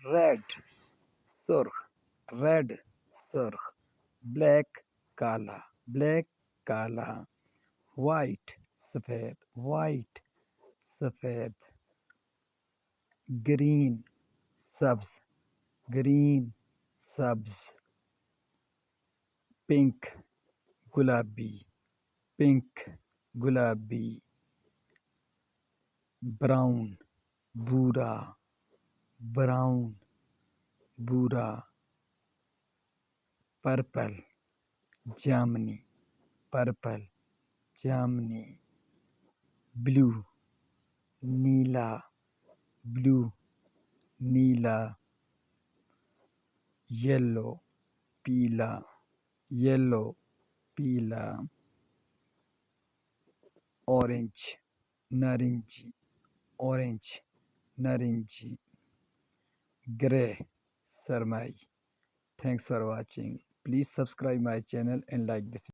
Red सुर्ख, red सुर्ख, black काला, ब्लैक काला, वाइट सफेद, वाइट सफेद, ग्रीन सब्ज, ग्रीन सब्ज, पिंक गुलाबी, पिंक गुलाबी, ब्राउन भूरा, ब्राउन भूरा, पर्पल जामुनी, पर्पल जामुनी, ब्लू नीला, ब्लू नीला, येलो पीला, येलो पीला, ऑरेंज नारंगी, ऑरेंज नारंगी, grey सरमाई. Thanks for watching. Please subscribe my channel and like this